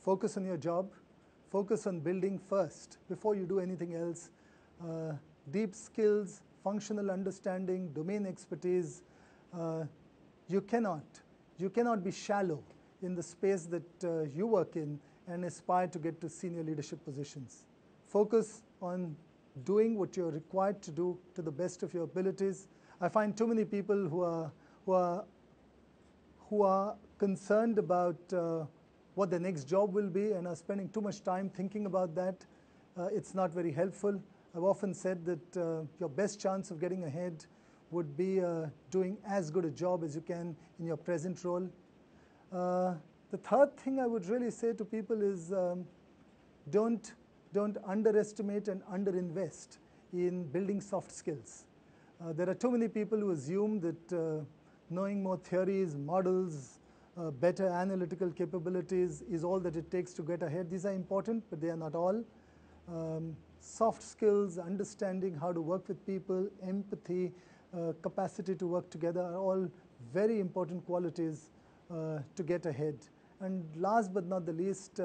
focus on your job, focus on building first before you do anything else. Deep skills, functional understanding, domain expertise. You cannot be shallow in the space that you work in and aspire to get to senior leadership positions. Focus on doing what you're required to do to the best of your abilities. I find too many people who are concerned about what the next job will be and are spending too much time thinking about that. It's not very helpful. I've often said that your best chance of getting ahead would be doing as good a job as you can in your present role. The third thing I would really say to people is don't underestimate and underinvest in building soft skills. There are too many people who assume that knowing more theories, models, better analytical capabilities is all that it takes to get ahead. These are important, but they are not all. Soft skills, understanding how to work with people, empathy, capacity to work together are all very important qualities to get ahead. And last but not the least,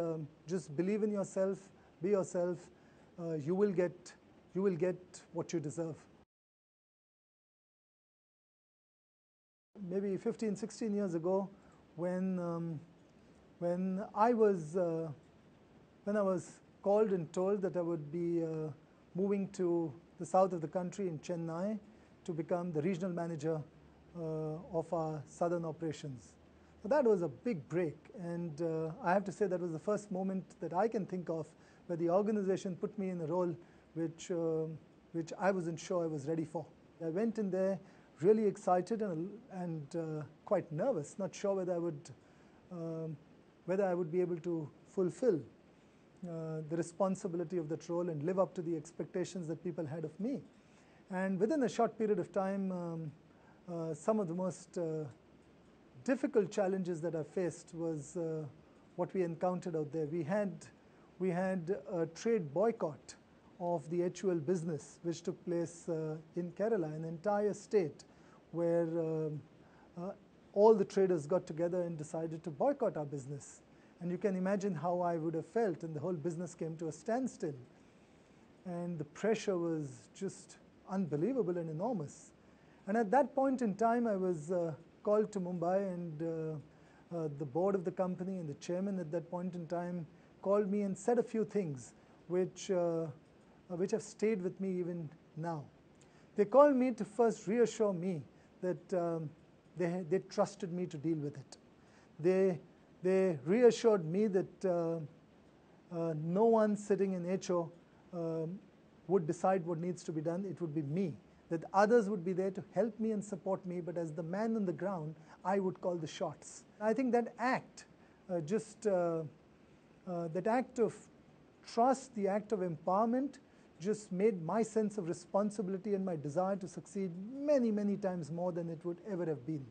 just believe in yourself, be yourself. You will get what you deserve. Maybe 15, 16 years ago, when I was called and told that I would be moving to the south of the country in Chennai to become the regional manager of our southern operations. So that was a big break, and I have to say that was the first moment that I can think of where the organization put me in a role which I wasn't sure I was ready for. I went in there really excited and quite nervous, not sure whether I would be able to fulfill the responsibility of that role and live up to the expectations that people had of me. And within a short period of time, some of the most difficult challenges that I faced was what we encountered out there. We had a trade boycott of the HUL business, which took place in Kerala, an entire state where all the traders got together and decided to boycott our business. And you can imagine how I would have felt, and the whole business came to a standstill. And the pressure was just unbelievable and enormous. And at that point in time, I was called to Mumbai, and the board of the company and the chairman at that point in time called me and said a few things which have stayed with me even now. They called me to first reassure me that they trusted me to deal with it. They reassured me that no one sitting in HO would decide what needs to be done. It would be me. That others would be there to help me and support me, but as the man on the ground, I would call the shots. I think that act, that act of trust, the act of empowerment, just made my sense of responsibility and my desire to succeed many, many times more than it would ever have been.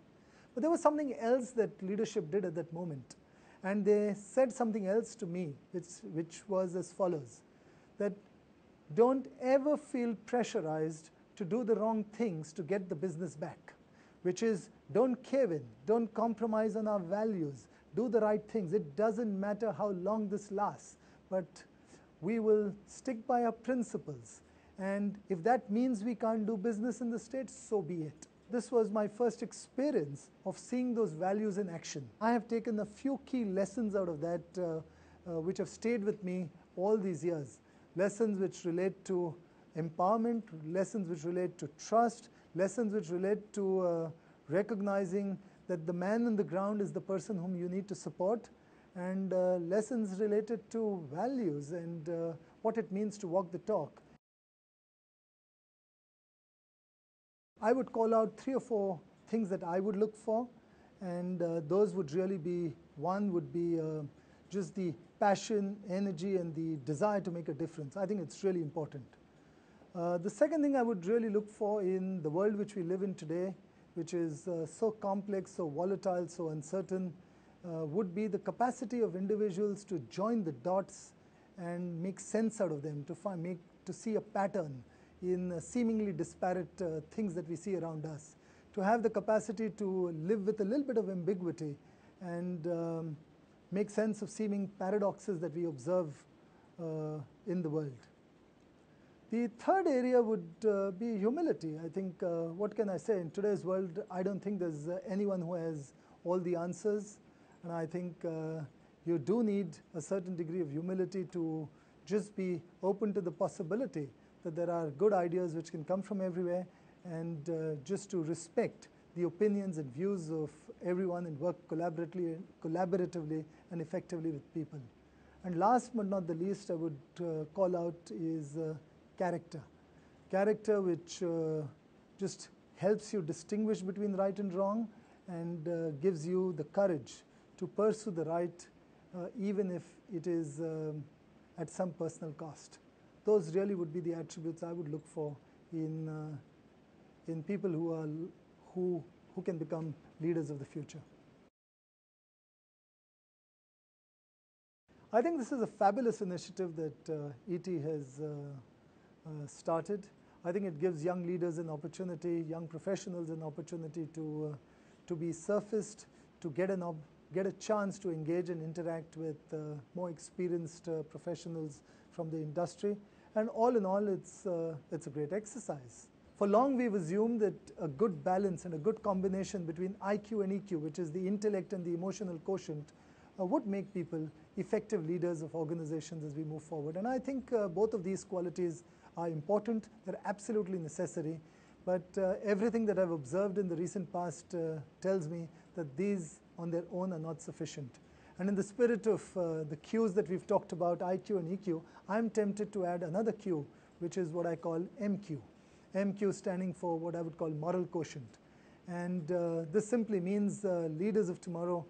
But there was something else that leadership did at that moment. And they said something else to me, which was as follows, that don't ever feel pressurized to do the wrong things to get the business back, which is don't cave in, don't compromise on our values, do the right things. It doesn't matter how long this lasts, but we will stick by our principles. And if that means we can't do business in the States, so be it. This was my first experience of seeing those values in action. I have taken a few key lessons out of that which have stayed with me all these years. Lessons which relate to empowerment, lessons which relate to trust, lessons which relate to recognizing that the man on the ground is the person whom you need to support, and lessons related to values and what it means to walk the talk. I would call out 3 or 4 things that I would look for, and those would really be, one would be just the passion, energy, and the desire to make a difference. I think it's really important. The second thing I would really look for in the world which we live in today, which is so complex, so volatile, so uncertain, would be the capacity of individuals to join the dots and make sense out of them, to see a pattern in seemingly disparate things that we see around us, to have the capacity to live with a little bit of ambiguity and make sense of seeming paradoxes that we observe in the world. The third area would be humility. I think, what can I say? In today's world, I don't think there's anyone who has all the answers. And I think you do need a certain degree of humility to just be open to the possibility that there are good ideas which can come from everywhere, and just to respect the opinions and views of everyone and work collaboratively and effectively with people. And last but not the least, I would call out is character. Character which just helps you distinguish between right and wrong, and gives you the courage to pursue the right even if it is at some personal cost. Those really would be the attributes I would look for in people who can become leaders of the future. I think this is a fabulous initiative that ET has started. I think it gives young leaders an opportunity, young professionals an opportunity to be surfaced, to get a chance to engage and interact with more experienced professionals from the industry. And all in all, it's a great exercise. For long, we've assumed that a good balance and a good combination between IQ and EQ, which is the intellect and the emotional quotient, would make people effective leaders of organizations as we move forward. And I think both of these qualities are important. They're absolutely necessary. But everything that I've observed in the recent past tells me that these on their own are not sufficient. And in the spirit of the Qs that we've talked about, IQ and EQ, I'm tempted to add another Q, which is what I call MQ. MQ standing for what I would call moral quotient. And this simply means leaders of tomorrow,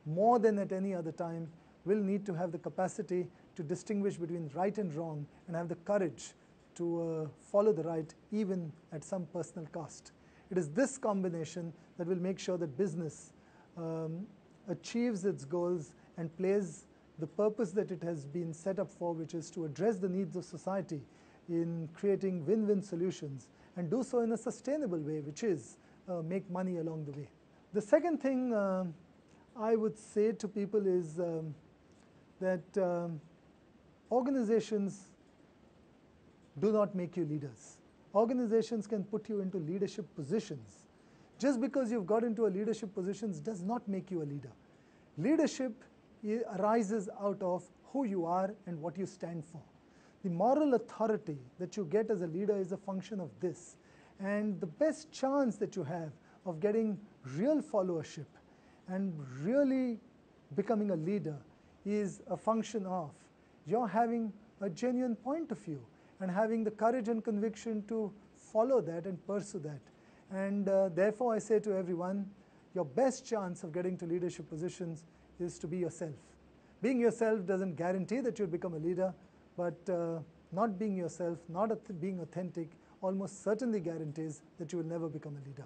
more than at any other time, will need to have the capacity to distinguish between right and wrong, and have the courage to follow the right even at some personal cost. It is this combination that will make sure that business achieves its goals and plays the purpose that it has been set up for, which is to address the needs of society in creating win-win solutions, and do so in a sustainable way, which is make money along the way. The second thing I would say to people is that organizations do not make you leaders. Organizations can put you into leadership positions. Just because you've got into a leadership positions does not make you a leader. Leadership arises out of who you are and what you stand for. The moral authority that you get as a leader is a function of this. And the best chance that you have of getting real followership and really becoming a leader is a function of your having a genuine point of view and having the courage and conviction to follow that and pursue that. And therefore, I say to everyone, your best chance of getting to leadership positions is to be yourself. Being yourself doesn't guarantee that you'll become a leader, but not being yourself, not being authentic, almost certainly guarantees that you will never become a leader.